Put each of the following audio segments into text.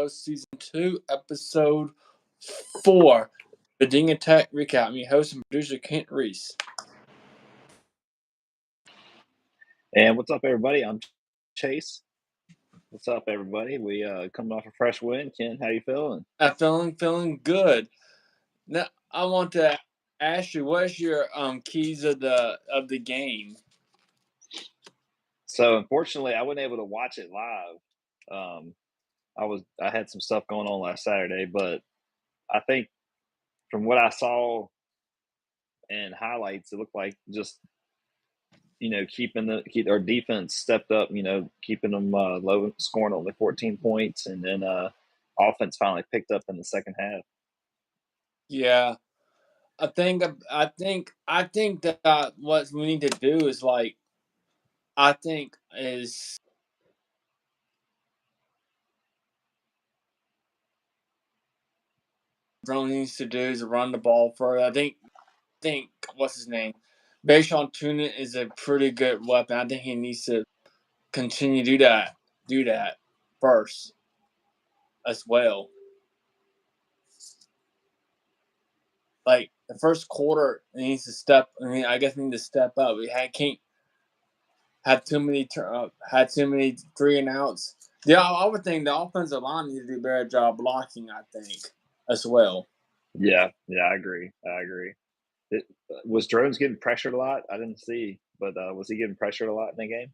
Season 2, Episode 4, Virginia Tech Recap. I'm your host and producer, Kent Reese. And what's up, everybody? I'm Chase. What's up, everybody? We coming off a fresh win. Ken, how you feeling? I'm feeling good. Now, I want to ask you, what's your keys of the game? So, unfortunately, I wasn't able to watch it live. I had some stuff going on last Saturday, but I think from what I saw in highlights, it looked like just keep our defense stepped up. Keeping them low, scoring only 14 points, and then offense finally picked up in the second half. Yeah, I think that what we need to do is Drone needs to do is run the ball further. I think what's his name? Bashawn Tuna is a pretty good weapon. I think he needs to continue to do that first as well. Like the first quarter, he needs to step. I guess we need to step up. Can't have too many had too many 3 and outs. Yeah, I would think the offensive line needs to do a better job blocking. I think as well. Yeah, I agree. Was Drones getting pressured a lot? I didn't see, but was he getting pressured a lot in the game?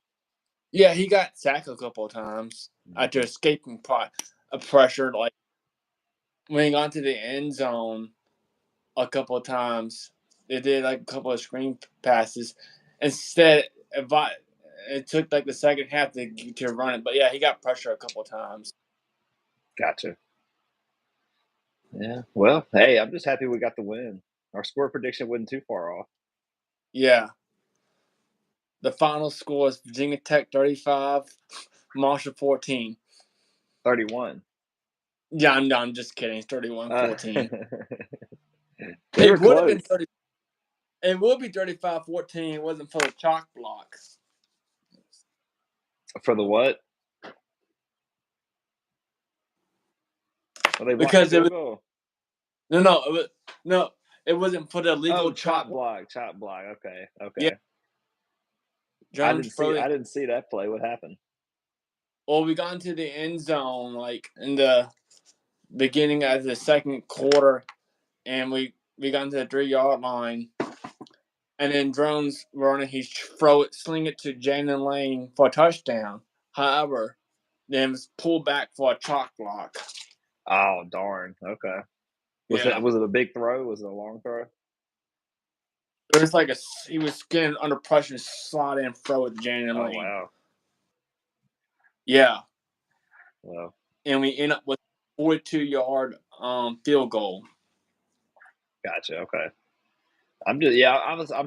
Yeah, he got sacked a couple of times after escaping pressure. Like when he got to the end zone a couple of times, they did like a couple of screen passes. Instead, it took like the second half to run it. But yeah, he got pressure a couple of times. Gotcha. Yeah. Well, hey, I'm just happy we got the win. Our score prediction wasn't too far off. Yeah. The final score is Virginia Tech 35, Marshall 14. 31. Yeah, I'm just kidding. It's 31-14. They were It would have close. been 30. It would be 35-14. It wasn't for the chalk blocks. For the what? Well, they blocked Because the it field was goal. no, it wasn't for the legal chop block. Okay. Yeah. I didn't see that play. What happened? Well, we got into the end zone like in the beginning of the second quarter, and we got into the 3-yard line, and then Drones running, sling it to Jalen Lane for a touchdown. However, then it was pulled back for a chalk block. Oh darn! Okay. Was it a big throw? Was it a long throw? It was he was getting under pressure, slide and throw with Jalen Lane. Oh wow! Yeah. Well, and we end up with a 42-yard field goal. Gotcha. Okay. I'm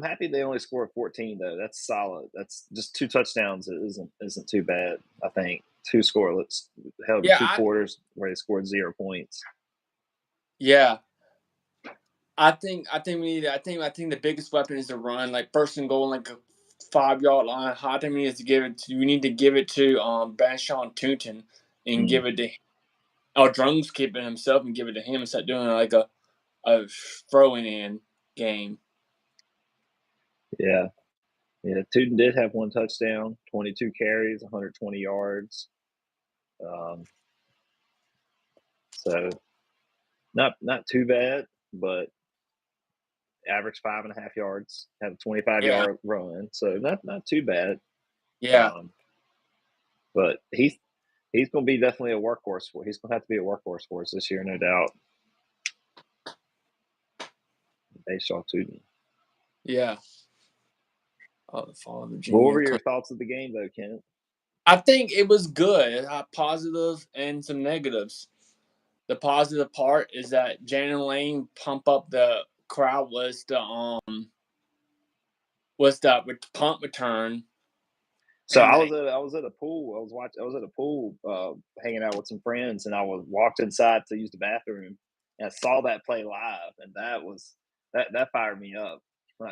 happy they only scored 14 though. That's solid. That's just 2 touchdowns. It isn't too bad. I think 2 scoreless. Held 2 quarters where they scored 0 points. Yeah. I think the biggest weapon is to run, like first and goal, like a 5-yard line. I think we need to give it to Bashawn Tootin and give it to our Drums keep it himself and give it to him and start doing like a throwing in game. Yeah. Tootin did have 1 touchdown, 22 carries, 120 yards. So not too bad, but average 5.5 yards, had a 25-yard run, so not too bad. Yeah. But he's going to be definitely a workhorse for. He's going to have to be a workhorse for us this year, no doubt. Bashawn Tootin. Yeah. Oh, the fall of Virginia. What were your thoughts of the game, though, Kent? I think it was good. It had positives and some negatives. The positive part is that Jalen Lane pump up the crowd was the punt return. So I was at a pool. I was at a pool hanging out with some friends, and I walked inside to use the bathroom, and I saw that play live, and that fired me up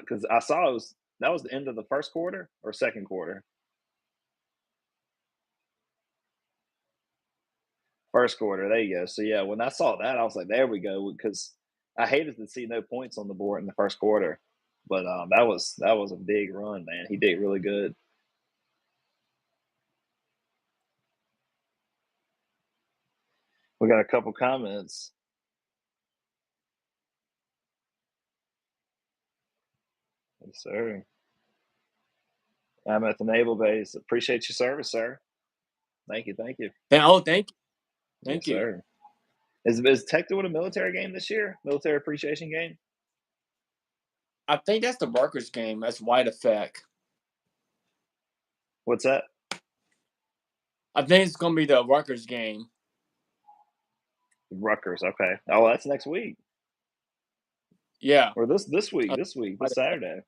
because I saw that was the end of the first quarter or second quarter. First quarter, there you go. So yeah, when I saw that, I was like, there we go, because I hated to see no points on the board in the first quarter. But that was a big run, man. He did really good. We got a couple comments. Yes, sir. I'm at the naval base. Appreciate your service, sir. Thank you, thank you. Oh, thank you, Yes, thank you. sir. Is Tech doing a military game this year? Military appreciation game? I think that's the Rutgers game. That's White Effect. What's that? I think it's gonna be the Rutgers game. Rutgers. Okay. Oh, that's next week. Yeah. Or this week. Uh, This Saturday.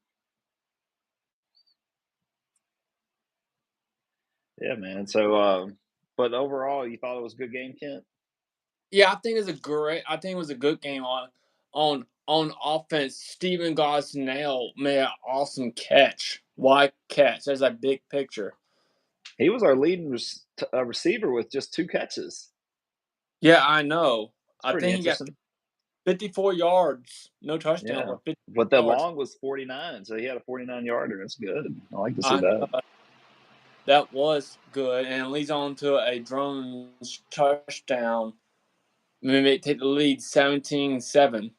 Yeah, man. So, but overall, you thought it was a good game, Kent? Yeah, I think it was a good game on offense. Steven Gosnell made an awesome catch. Wide catch. There's a big picture. He was our leading receiver with just 2 catches. Yeah, I know. It's I pretty think he got interesting. 54 yards. No touchdown, Yeah. but 50 But the yards. long was 49, so he had a 49-yarder. That's good. I like to see I that. know that was good, and it leads on to a Drones touchdown. Maybe take the lead 17-7.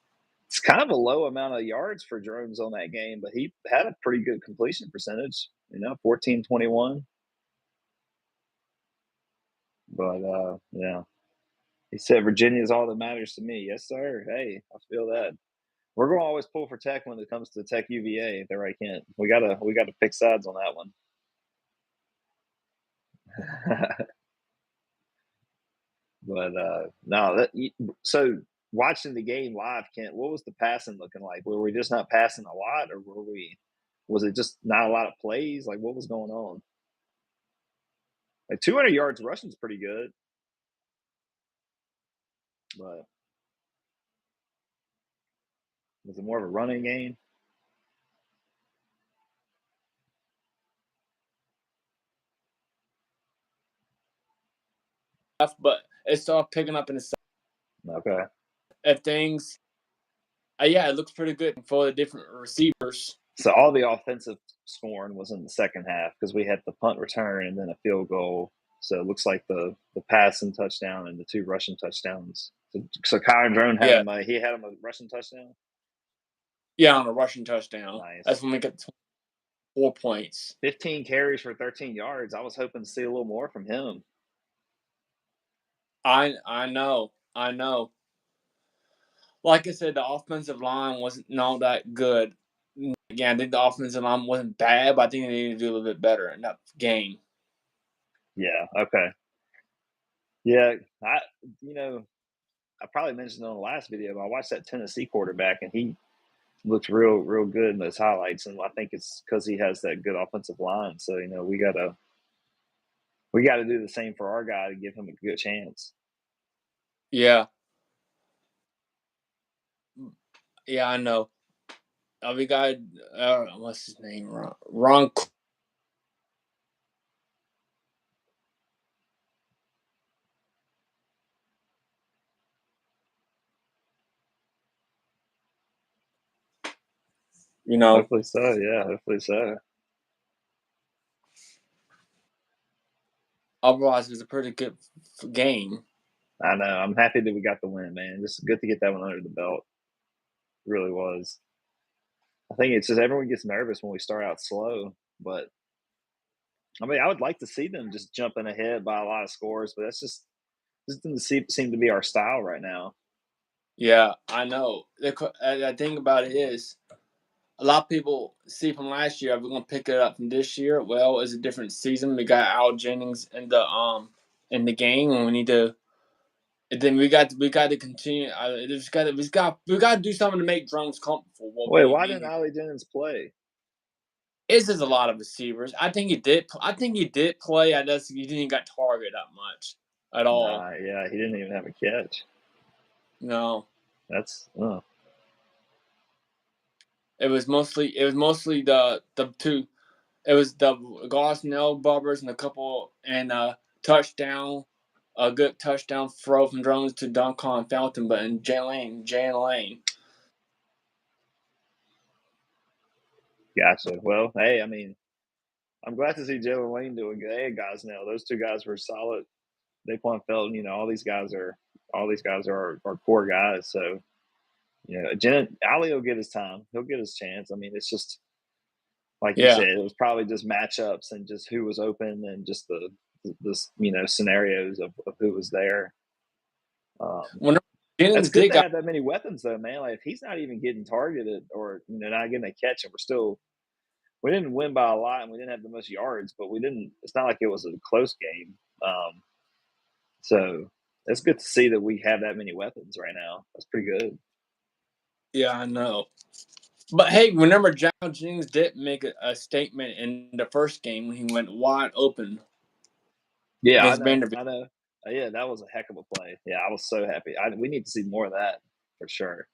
It's kind of a low amount of yards for Drones on that game, but he had a pretty good completion percentage, 14-21. But yeah. He said Virginia is all that matters to me. Yes, sir. Hey, I feel that. We're gonna always pull for Tech when it comes to Tech UVA. They're right, Kent. We gotta pick sides on that one. But no, so watching the game live, Kent, what was the passing looking like? Were we just not passing a lot, or was it just not a lot of plays? Like, what was going on? Like 200 yards rushing is pretty good, but was it more of a running game? But it started picking up in the Okay. if things. Yeah, it looks pretty good for the different receivers. So all the offensive scoring was in the second half because we had the punt return and then a field goal. So it looks like the passing touchdown and the 2 rushing touchdowns. So Kyron Drone had Yeah, him. He had him a rushing touchdown. yeah, on a rushing touchdown. That's Nice. when we got 4 points. 15 carries for 13 yards. I was hoping to see a little more from him. I know. Like I said, the offensive line wasn't not that good. Again, I think the offensive line wasn't bad, but I think they needed to do a little bit better in that game. Yeah. Okay. Yeah. I probably mentioned it on the last video, but I watched that Tennessee quarterback and he looked real good in those highlights, and I think it's because he has that good offensive line. So we gotta do the same for our guy to give him a good chance. Yeah, yeah, I know. We got what's his name? Ron. You know, Hopefully so. Yeah, hopefully so. otherwise it's a pretty good game. I know. I'm happy that we got the win, man. Just good to get that one under the belt. It really was. I think it's just everyone gets nervous when we start out slow, but I mean, I would like to see them just jumping ahead by a lot of scores, but that's just this doesn't seem to be our style right now. Yeah, I know. The thing about it is, a lot of people see from last year. We're gonna pick it up from this year. Well, it's a different season. We got Al Jennings in the game, and we need to. And then we got to continue. We got to do something to make drones comfortable. Wait, why didn't Ali Jennings play? It's just a lot of receivers. I think he did. I think he did play. He didn't got targeted that much at all. Nah, yeah, he didn't even have a catch. No, That's it was mostly the two. It was the Gosnell Bubbers and a couple and touchdown a good touchdown throw from Jones to Duncon Fountain, but in Jalen Lane. Gotcha. Well, hey, I mean, I'm glad to see Jalen Lane doing good. They had guys now. Those two guys were solid. Daquan Felton, all these guys are our core guys. So, Ali will get his time. He'll get his chance. I mean, it's just like you Yeah. said, it was probably just matchups and just who was open and just the scenarios of who was there. When That's Jennings good did to got have that many weapons, though, man. Like if he's not even getting targeted or not getting a catch, and we didn't win by a lot, and we didn't have the most yards, but we didn't. It's not like it was a close game. So it's good to see that we have that many weapons right now. That's pretty good. Yeah, I know. But hey, remember John Jennings did make a statement in the first game when he went wide open Yeah, I against know. Vanderbilt. I know. Yeah, that was a heck of a play. Yeah, I was so happy. We need to see more of that for sure.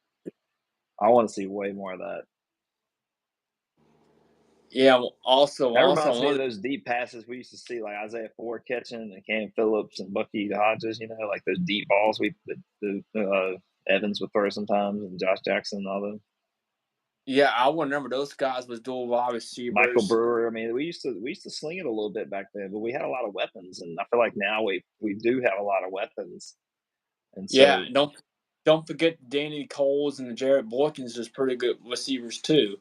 I want to see way more of that. Yeah, well, also, That reminds me of one, those deep passes we used to see, like Isaiah Ford catching and Cam Phillips and Bucky Hodges. Like those deep balls Evans would throw sometimes, and Josh Jackson and all them. yeah, I remember those guys was dual wide Michael receivers. Brewer. I mean, we used to sling it a little bit back then, but we had a lot of weapons, and I feel like now we do have a lot of weapons, and Yeah, so don't forget Danny Coles and Jared Boykins is pretty good receivers too.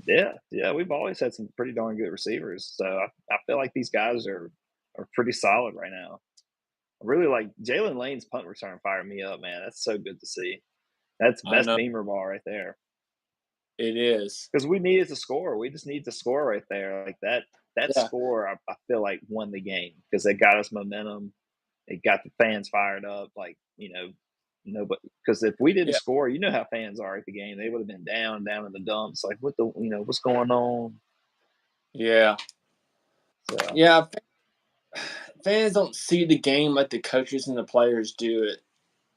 yeah, we've always had some pretty darn good receivers. So I feel like these guys are pretty solid right now. I really like Jalen Lane's punt return fired me up, man. That's so good to see. That's I best know Beamer ball right there. it is. Because we needed to score. We just need to score right there. Like that Yeah, score, I feel like won the game because it got us momentum. It got the fans fired up. Like but because if we didn't yeah, score, you know how fans are at the game. They would have been down in the dumps. Like what's going on? yeah, So yeah. Fans don't see the game like the coaches and the players do it.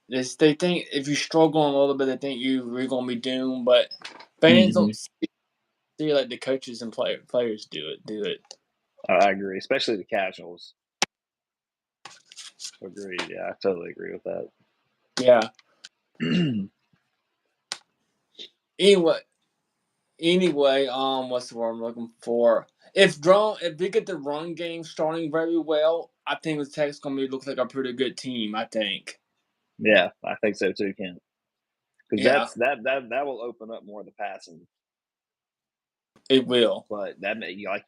They think if you struggle a little bit, they think you're gonna be doomed. But fans hmm don't see it like the coaches and players do it. I agree, especially the casuals. Agreed. Yeah, I totally agree with that. Yeah. Anyway, what's the word I'm looking for? If we get the run game starting very well, I think the Tech's gonna look like a pretty good team. I think. Yeah, I think so too, Ken. Because Yeah, that will open up more of the passing. it will. But that may, like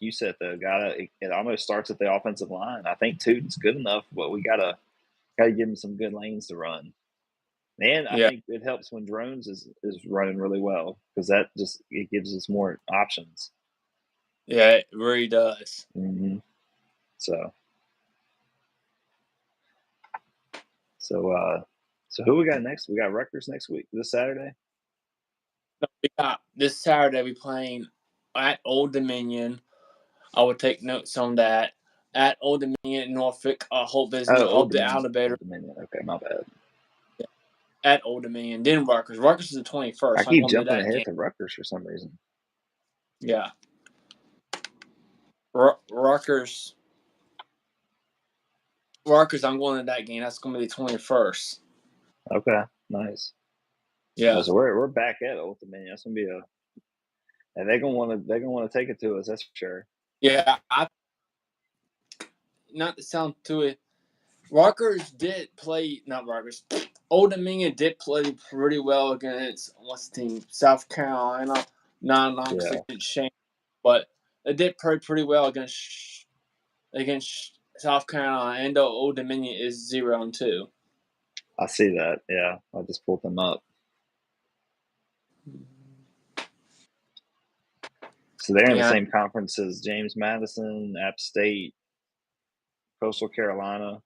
you said though, it almost starts at the offensive line. I think Tootin's good enough, but we gotta give him some good lanes to run. And I Yeah, think it helps when drones is running really well because that just it gives us more options. yeah, it really does. Mm-hmm. So so who we got next? We got Rutgers next week, this Saturday. We got this Saturday. We playing at Old Dominion. I would take notes on that. At Old Dominion, Norfolk. I hope Old the Dominion. Alligator Old Dominion. Okay, my bad. at Old Dominion. Then Rutgers. Rutgers is the 21st. I So I'm keep gonna be jumping that ahead game. to Rutgers for some reason. Yeah, Rutgers. Rutgers. I'm going to that game. That's gonna be the 21st. Okay, nice. Yeah, So we're back at Old Dominion. That's gonna be and they're gonna take it to us. That's for sure. yeah. Not to sound too it. Rutgers did play. Not Rutgers. Old Dominion did play pretty well against what's the team? South Carolina. Not Yeah, against Shane, but they did play pretty well against South Carolina. And Old Dominion is 0-2. I see that. Yeah, I just pulled them up. So they're in the Yeah, same conference as James Madison, App State, Coastal Carolina.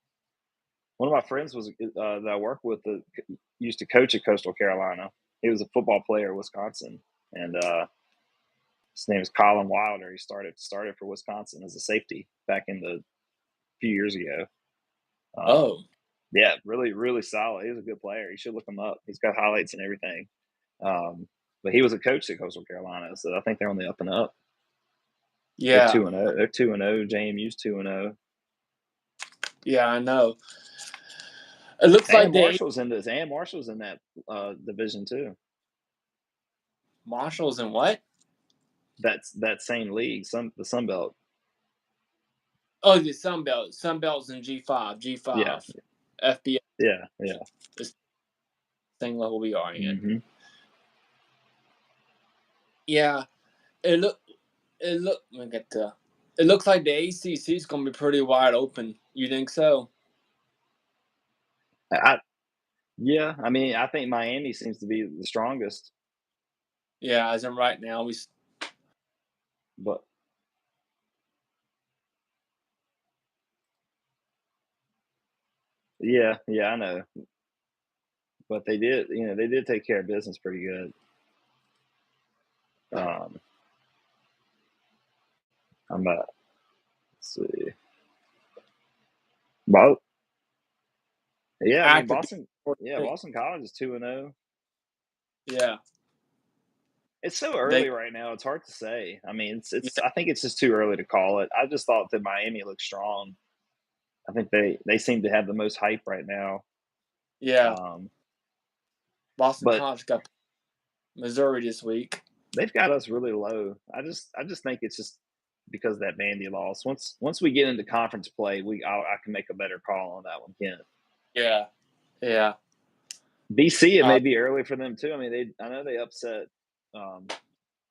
One of my friends was that I work with that used to coach at Coastal Carolina. He was a football player at Wisconsin, and his name is Colin Wilder. He started for Wisconsin as a safety back in the few years ago. Oh, Yeah, really, really solid. He was a good player. You should look him up. He's got highlights and everything. But he was a coach at Coastal Carolina, so I think they're on the up and up. They're yeah, 2-0. They're 2-0. JMU's 2-0. yeah. I know. It looks like And they Marshall's in this. And Marshall's in that division too. Marshall's in what? That's that same league, the Sun Belt. Oh, the Sun Belt. Sun Belt's in G5. Yeah, G5. FBS. yeah, yeah. The same level we are in. Mm-hmm. Yeah. It look. It look. Let me get the. It looks like the ACC is going to be pretty wide open. You think so? Yeah. I mean, I think Miami seems to be the strongest, Yeah, as in right now, but yeah, yeah, I know. But they did take care of business pretty good. Um, I'm let's see. Well, yeah, I mean active. Boston. Yeah, Boston College is 2-0. Yeah, It's so they. early right now. It's hard to say. I mean, it's. Yeah, I think it's just too early to call it. I just thought that Miami looked strong. I think they seem to have the most hype right now. yeah. Um, Boston but College got Missouri this week. they've got us really low. I just think it's just because of that Vandy loss. Once we get into conference play, I can make a better call on that one, Kent. Yeah, yeah. BC, it may be early for them too. I mean, I know they upset um,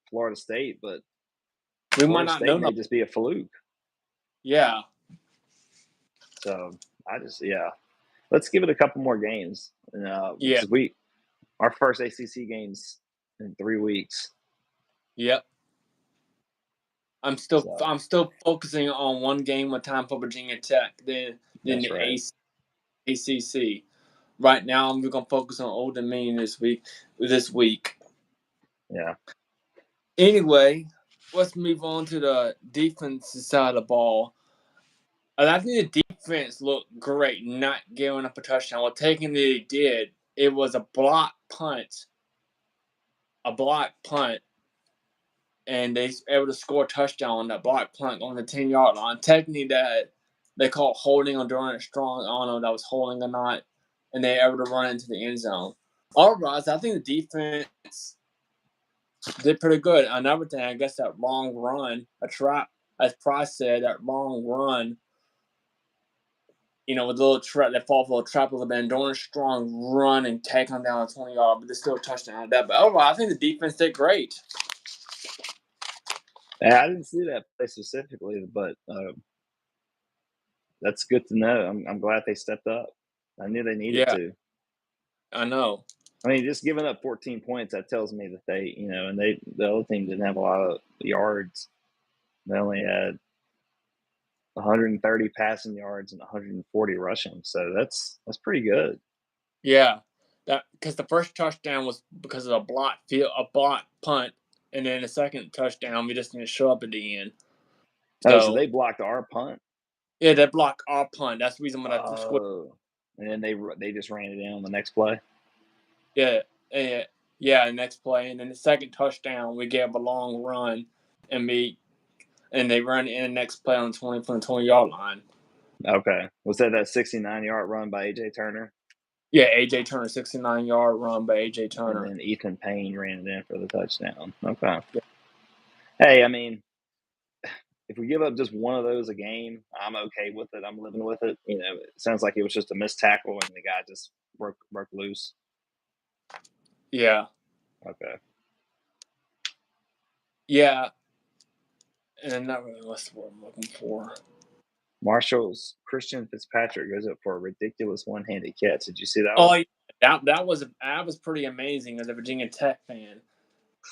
Florida State, but We might Florida not know. State may just be a fluke. Yeah, So yeah, let's give it a couple more games. yeah, Because our first ACC games in 3 weeks. yep. I'm So still focusing on one game at a time for Virginia Tech. Then that's the right. ACC. Right now, we're gonna focus on Old Dominion this week. Yeah. Anyway, let's move on to the defensive side of the ball. And I think the defense looked great, not giving up a touchdown. Well, taking they did, it was a block punt, and they were able to score a touchdown on that block punt on the 10-yard line. Technically, that they called holding on Durant Strong. I don't know if that was holding or not, and they were able to run into the end zone. Otherwise, I think the defense did pretty good. Another thing, I guess that long run, a trap, as Price said, that long run, with a little trap, that fall for a trap a little bit, and Dorn Strong run and take him down 20 yards, but there's still a touchdown at that. But overall, I think the defense did great. Yeah, I didn't see that play specifically, but that's good to know. I'm glad they stepped up. I knew they needed Yeah, to. I know. I mean, just giving up 14 points, that tells me that the other team didn't have a lot of yards. They only had 130 passing yards and 140 rushing. So that's pretty good. Yeah, that because the first touchdown was because of a block punt, and then the second touchdown we just need to show up at the end. Oh, so So they blocked our punt. yeah, they blocked our punt. That's the reason why that scored. Oh, and then they just ran it in on the next play. Yeah, yeah. The next play, and then the second touchdown we gave a long run, and they run in the next play on 20 from the 20-yard line. Okay, was that 69-yard run by AJ Turner? Yeah, AJ Turner, 69-yard run by AJ And Turner. then Ethan Payne ran it in for the touchdown. Okay. Yeah. Hey, I mean, if we give up just one of those a game, I'm okay with it. I'm living with it. It sounds like it was just a missed tackle and the guy just broke loose. Yeah. Okay. Yeah. And not really what's the word I'm looking for. Marshall's Christian Fitzpatrick goes up for a ridiculous one-handed catch. Did you see that Oh, one? that was pretty amazing as a Virginia Tech fan.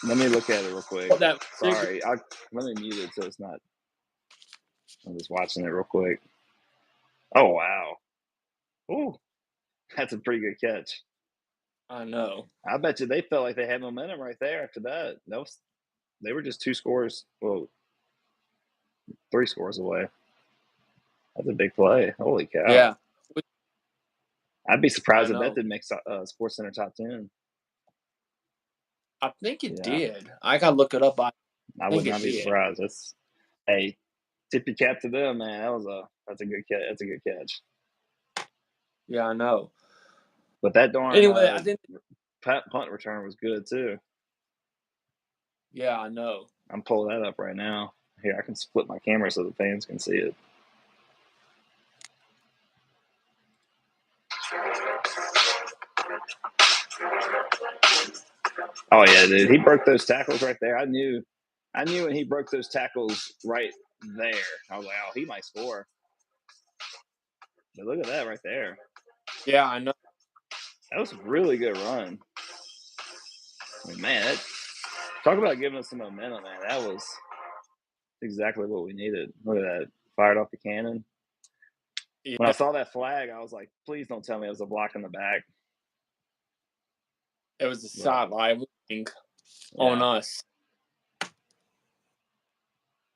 Let me look at it real quick. That Sorry, let me mute it so it's not. I'm just watching it real quick. Oh wow! Ooh, that's a pretty good catch. I know. I bet you they felt like they had momentum right there after that. They were just 3 scores away. That's a big play. Holy cow! Yeah, I'd be I surprised if that know. didn't make Sports Center top 10. I think it Yeah, did. I gotta look it up. I I would think it not be did. surprised. Hey, tip your cap to them, man. That's a good catch. That's a good catch. Yeah, I know. But that darn Anyway, I think punt return was good too. yeah, I know. I'm pulling that up right now. Here, I can split my camera so the fans can see it. Oh yeah, dude, he broke those tackles right there. I knew when he broke those tackles right there. I was like, oh, he might score. But look at that right there. Yeah, I know. That was a really good run. I mean, man, talk about giving us some momentum, man. That was exactly what we needed. Look at that. Fired off the cannon. When I Yeah, saw that flag, I was like, please don't tell me it was a block in the back. it was a But, sideline on us.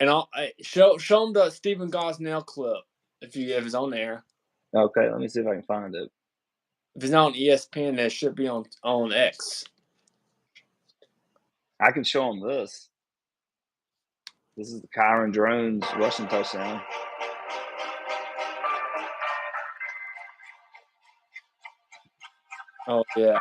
And I'll show them the Stephen Gosnell clip if it's on there. Okay, let me see if I can find it. If it's not on ESPN, it should be on X. I can show them this. This is the Kyron Drones rushing touchdown. Oh yeah.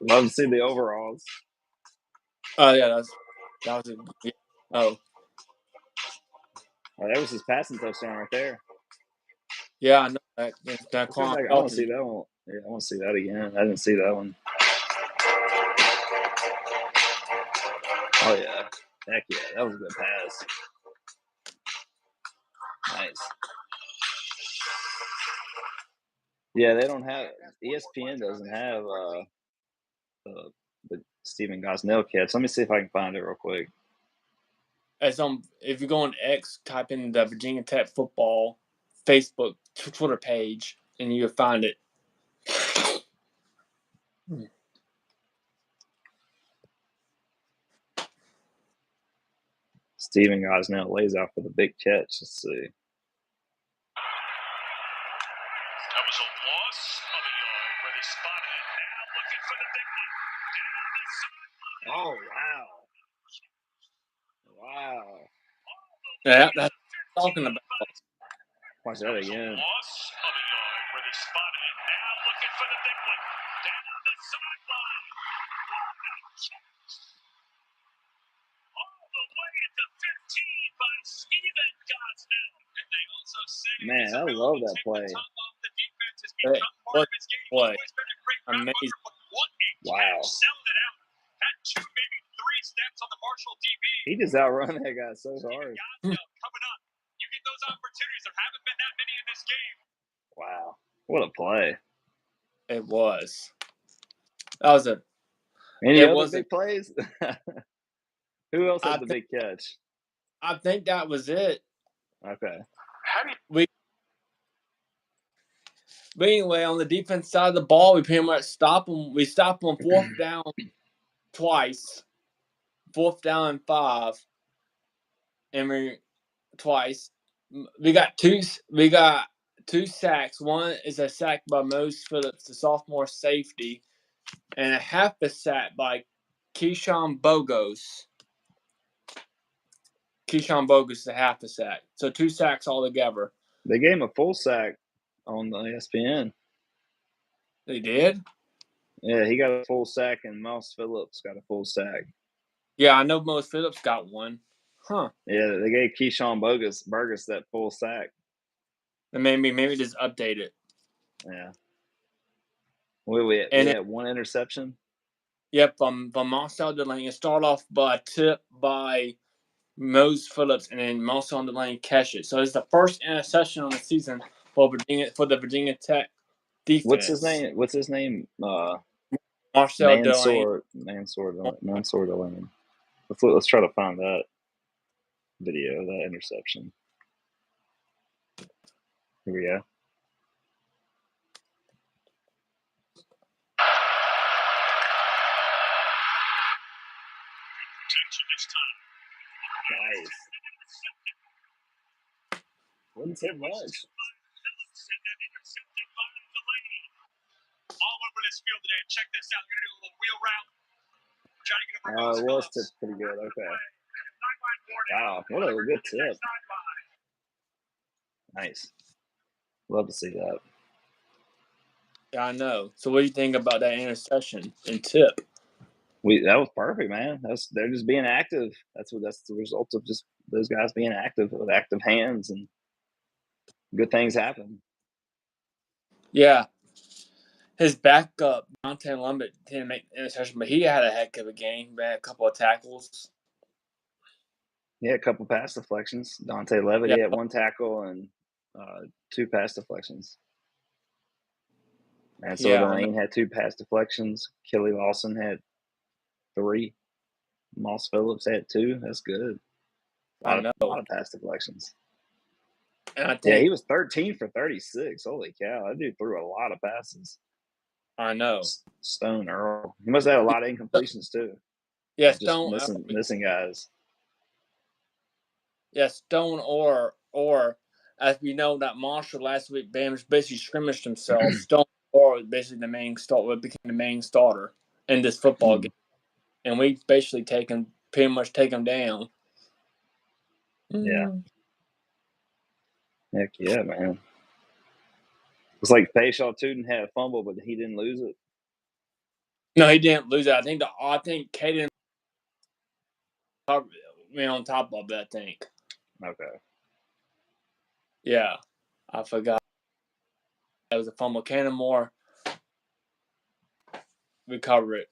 Love to see the overalls. Oh yeah, that was a yeah. Oh Oh, that was his passing touchdown right there. yeah, I know that. I want to see that one. Yeah, I want to see that again. I didn't see that one. Oh yeah, heck yeah, that was a good pass. Nice. Yeah, they don't have ESPN doesn't have the Stephen Gosnell catch. Let me see if I can find it real quick. It's on. If you go on X, type in the Virginia Tech football Facebook Twitter page, and you'll find it. Stephen Gosnell lays out for the big catch. Let's see. That was a loss of a yard where they spotted it. Now looking for the big one. Down the sideline. Oh wow! Wow! Yeah, that's what I'm talking about. Watch that again. Loss of a yard where they spotted it. Now looking for the big one. Down the sideline. All the way at the 15 by Stephen Gosnell. And they also say Man, I love that play. Hey, what play? Amazing. Wow. Had two, maybe three steps on the Marshall DB. He just outrun that guy so hard. Coming up. You get those opportunities. There haven't been that many in this game. Wow. What a play. It was. That was a. Any It other was big plays? Who else had the think- big catch? I think that was it. Okay. But anyway, on the defense side of the ball, we pretty much stop them. We stop them on fourth down twice, 4th down and 5, and twice. We got two sacks. One is a sack by Mose Phillips, the sophomore safety, and a half a sack by Keyshawn Bogus. Keyshawn Bogus is a half a sack. So 2 sacks altogether. They gave him a full sack on the ESPN. They did? Yeah, he got a full sack, and Mouse Phillips got a full sack. Yeah, I know Mose Phillips got one. Huh. Yeah, they gave Keyshawn Burgess that full sack. And maybe just update it. Yeah. We had one interception? Yep, from Marcel Delaney. It started off by a tip by Mose Phillips, and then Marcel Delaney catch it. So it's the first interception on the season for the Virginia Tech defense. What's his name? Marcel Delaney. Mansour Delaney. Let's try to find that video, that interception. Here we go. Nice. Wouldn't take much. All over this field today. Check this out. You're going to do a little wheel route. It was tipped pretty good. Okay. Wow, what a good tip. Nice. Love to see that. Yeah, I know. So what do you think about that interception and tip? That was perfect, man. They're just being active. That's the result of just those guys being active with active hands, and good things happen. Yeah. His backup, Dante Lumbert, didn't make the interception, but he had a heck of a game. He had a couple of tackles. Yeah, a couple pass deflections. Dante Levitt, Yeah. he had 1 tackle and 2 pass deflections. And so Yeah, Lane had 2 pass deflections. Kelly Lawson had 3. Moss Phillips had 2. That's good. I A know. lot of pass deflections. And I Yeah, think he was 13 for 36. Holy cow, that dude threw a lot of passes. I know. Stone Earl. He must have had a lot of incompletions too. Yeah, Just Stone. missing guys. Yeah, Stone or as we know that Marshall last week, Bam basically scrimmaged himself. Stone or basically the main starter became the main starter in this football game, and we basically pretty much take him down. Yeah. Heck yeah, man. It's like Payshaw Tootin had a fumble, but he didn't lose it. No, he didn't lose it. I think Caden went on top of it. I think. Okay. Yeah, I forgot. That was a fumble. Cannonmore recovered it.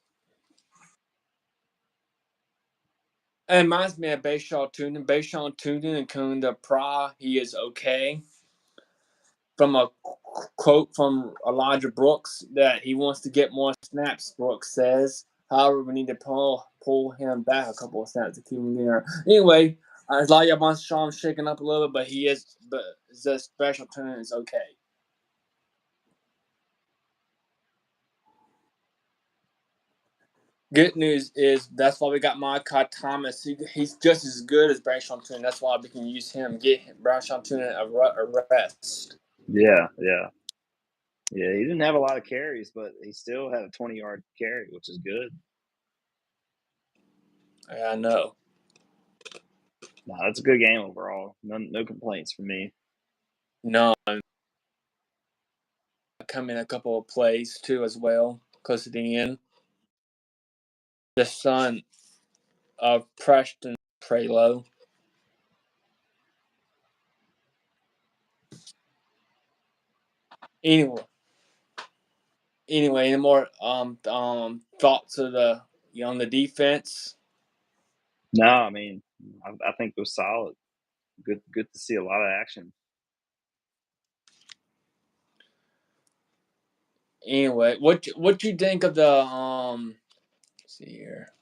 And it reminds me of Bayshaw Tootin. Bayshaw Tootin and Kunda Pra, he is okay. From a quote from Elijah Brooks that he wants to get more snaps, Brooks says. However, we need to pull him back a couple of snaps to keep him there. Anyway, Elijah Bonsham shaking up a little bit, but the special turn is okay. Good news is that's why we got Micah Thomas. He's just as good as Bradshaw Tune. That's why we can use him, get Bradshaw Tune a rest. Yeah. He didn't have a lot of carries, but he still had a 20-yard carry, which is good. I know. No, that's a good game overall. No complaints from me. No. Come in a couple of plays too as well, close to the end. The son of Preston Prelo. Anyway, any more thoughts of on the defense? No, I mean, I think it was solid. Good to see a lot of action. Anyway, what you think of the let's see here.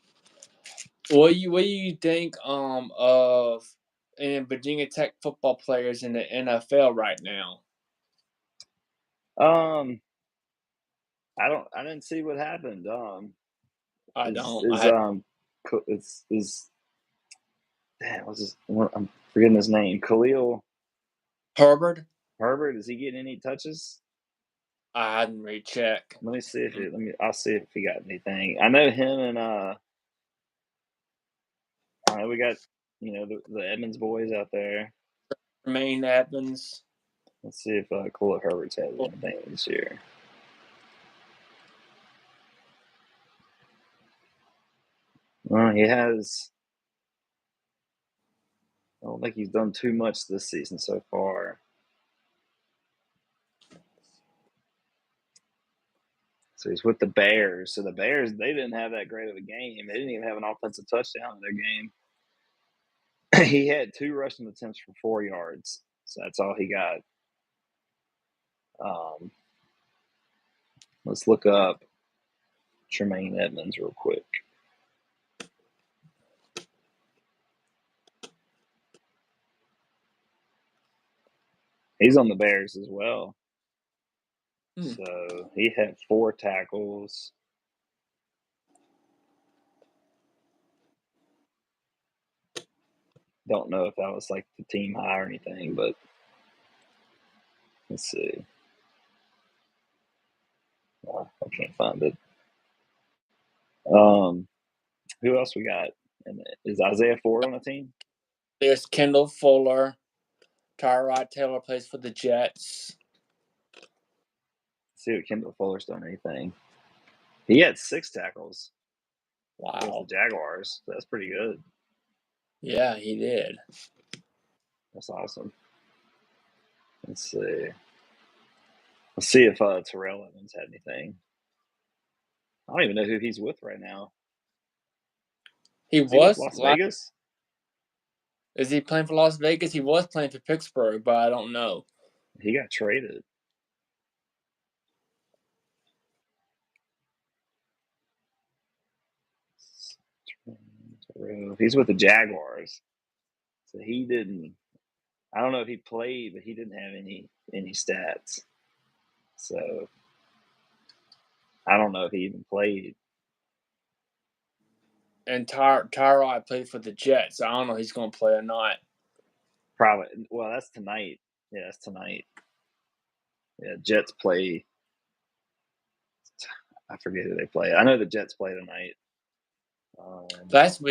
What do you think of in Virginia Tech football players in the NFL right now? I didn't see what happened. I don't. Damn, I'm forgetting his name. Khalil Herbert. Herbert. Is he getting any touches? I hadn't really checked. Let me see if I'll see if he got anything. I know him and we got the Edmonds boys out there. Jermaine Evans. Let's see if Khalil Herbert's had anything this year. He has. I don't think he's done too much this season so far. So he's with the Bears. So the Bears, they didn't have that great of a game. They didn't even have an offensive touchdown in their game. He had 2 rushing attempts for 4 yards. So that's all he got. Let's look up Tremaine Edmonds real quick. He's on the Bears as well. So he had 4 tackles. Don't know if that was like the team high or anything, but let's see. I can't find it. Who else we got? And is Isaiah Ford on the team? There's Kendall Fuller, Tyrod Taylor plays for the Jets. See what Kendall Fuller's done anything. He had 6 tackles against Wow. the Jaguars. That's pretty good. Yeah, he did. That's awesome. Let's see. Let's see if Terrell Evans had anything. I don't even know who he's with right now. He Is he with was. Las Vegas? Is he playing for Las Vegas? He was playing for Pittsburgh, but I don't know. He got traded. He's with the Jaguars. So he didn't. I don't know if he played, but he didn't have any stats. So I don't know if he even played. And Tyrod played for the Jets. I don't know if he's going to play or not. Probably. Well, that's tonight. Yeah, that's tonight. Yeah, Jets play. I forget who they play. I know the Jets play tonight. Last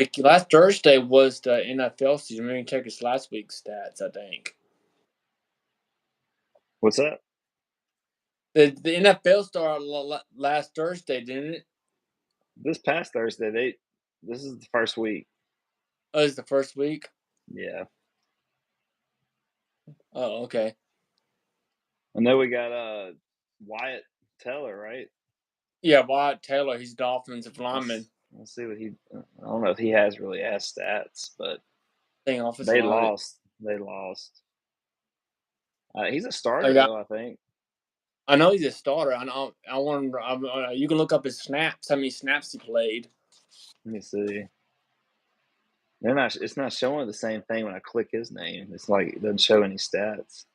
Thursday was the NFL season. We can check his last week's stats, I think. What's that? The NFL started last Thursday, didn't it? This past Thursday, this is the first week. Oh, it's the first week? Yeah. Oh, okay. I know we got Wyatt Teller, right? Yeah, Wyatt Taylor. He's the offensive lineman. Let's see what I don't know if he has really has stats, but they lost. They lost. He's a starter, though, I think. I know he's a starter. I know. You can look up his snaps. How many snaps he played? Let me see. It's not showing the same thing when I click his name. It's like it doesn't show any stats.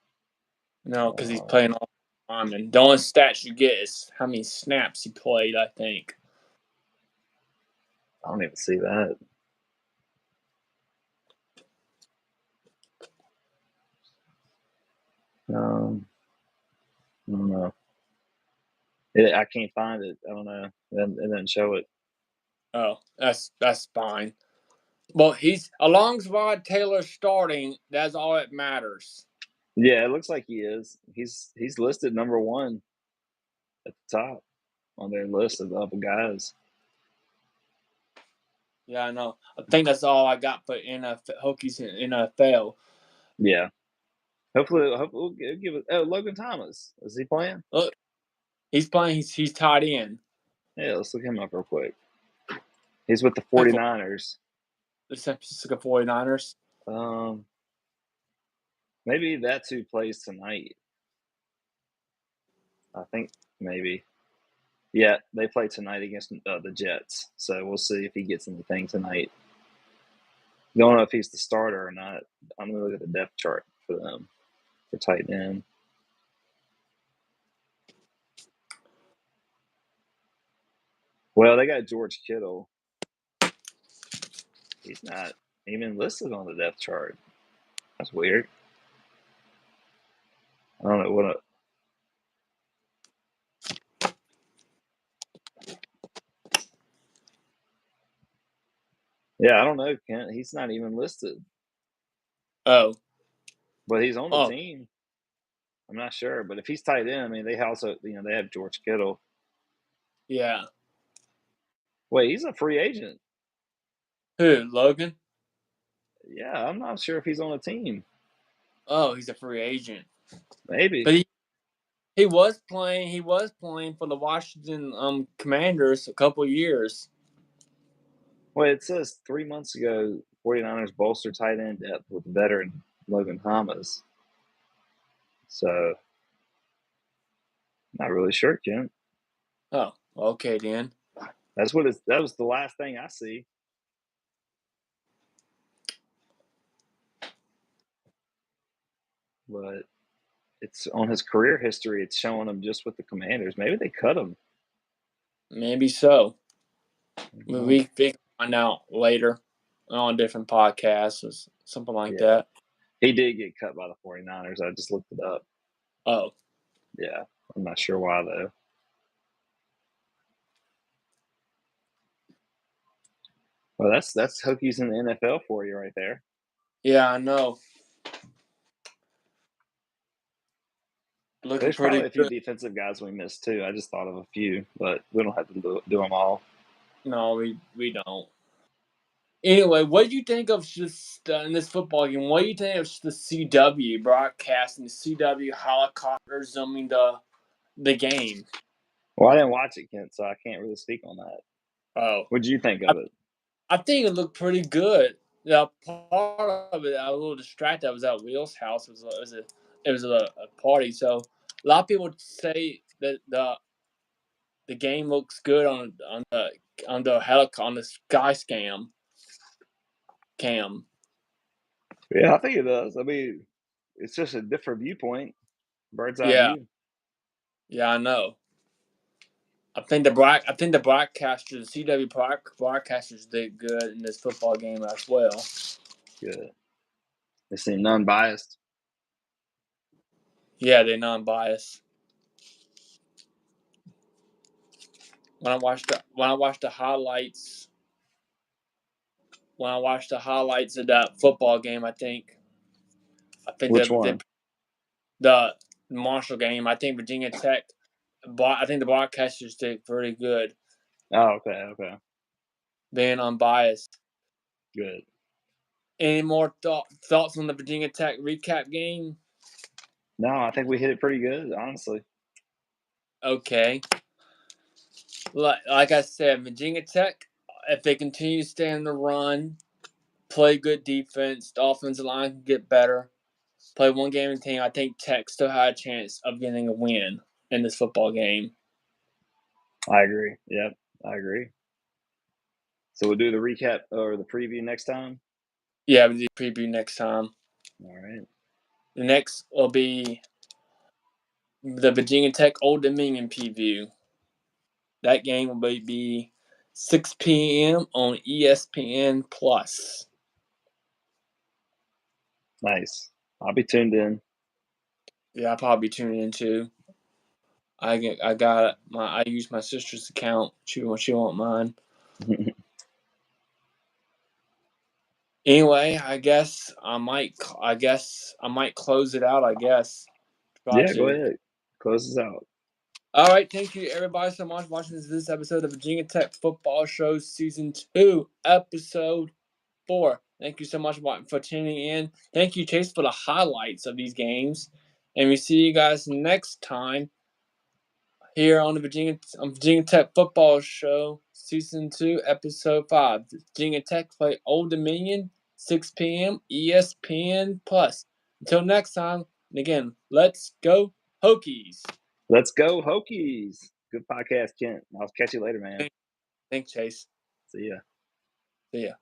No, because he's playing all lineman. The only stats you get is how many snaps he played, I think. I don't even see that. I don't know. I can't find it. I don't know. It doesn't show it. Oh, that's fine. Well, as long as Wyatt Taylor's starting, that's all that matters. Yeah, it looks like he is. He's listed number 1 at the top on their list of guys. Yeah, I know. I think that's all I got for Hokies in NFL. Yeah. Hopefully we'll give it. Oh, Logan Thomas. Is he playing? Look, he's playing. He's tied in. Yeah, let's look him up real quick. He's with the 49ers. The San Francisco 49ers. Maybe that's who plays tonight. I think maybe. Yeah, they play tonight against the Jets. So we'll see if he gets anything tonight. Don't know if he's the starter or not. I'm going to look at the depth chart for them for tight end. Well, they got George Kittle. He's not even listed on the depth chart. That's weird. I don't know what. Yeah, I don't know, Kent. He's not even listed. Oh. But he's on the team. I'm not sure. But if he's tight end, I mean, they also, they have George Kittle. Yeah. Wait, he's a free agent. Who, Logan? Yeah, I'm not sure if he's on a team. Oh, he's a free agent. Maybe. But he was playing. He was playing for the Washington Commanders a couple years. Well, it says 3 months ago, 49ers bolstered tight end depth with veteran Logan Thomas. So, not really sure, Kent. Oh, okay then. That was the last thing I see. But it's on his career history. It's showing him just with the Commanders. Maybe they cut him. Maybe so. We can find out later on a different podcast or something like that. He did get cut by the 49ers. I just looked it up. Oh. Yeah. I'm not sure why, though. Well, that's Hokies in the NFL for you right there. Yeah, I know. looking There's pretty probably a few good. defensive guys we missed too. I just thought of a few, but we don't have to do them all. No, we don't. Anyway, what do you think of just in this football game? What do you think of the CW broadcasting, the CW helicopter zooming the game? Well, I didn't watch it, Kent, so I can't really speak on that. Oh, What did you think of it? I think it looked pretty good. The part of it, I was a little distracted. I was at Will's house. It was a party. So a lot of people say that the game looks good on the sky cam. Yeah, I think it does. I mean, it's just a different viewpoint, bird's eye Yeah, view. yeah, I know. I think the broadcasters, the CW broadcasters did good in this football game as well. Good. They seem non-biased. Yeah, they're non-biased. When I watched the highlights of that football game, I think Which one? the Marshall game, I think Virginia Tech, I think the broadcasters did pretty good, Oh, okay. being unbiased. Good. Any more thoughts on the Virginia Tech recap game? No, I think we hit it pretty good, honestly. Okay. Like I said, Virginia Tech, if they continue to stay on the run, play good defense, the offensive line can get better, play one game in team, I think Tech still had a chance of getting a win in this football game. I agree. Yep, I agree. So we'll do the recap or the preview next time? Yeah, we'll do the preview next time. All right. The next will be the Virginia Tech Old Dominion preview. That game will be 6 p.m. on ESPN Plus. Nice. I'll be tuned in. Yeah, I'll probably be tuning in too. I use my sister's account. She won't mind. Anyway, I guess I might close it out. I guess. Yeah, go ahead. Close us out. All right, thank you everybody so much for watching this episode of Virginia Tech Football Show Season 2, Episode 4. Thank you so much for tuning in. Thank you, Chase, for the highlights of these games. And we see you guys next time here on the Virginia Tech Football Show Season 2, Episode 5. Virginia Tech play Old Dominion, 6 p.m. ESPN Plus. Until next time, and again, let's go Hokies. Let's go Hokies. Good podcast, Kent. I'll catch you later, man. Thanks, Chase. See ya. See ya.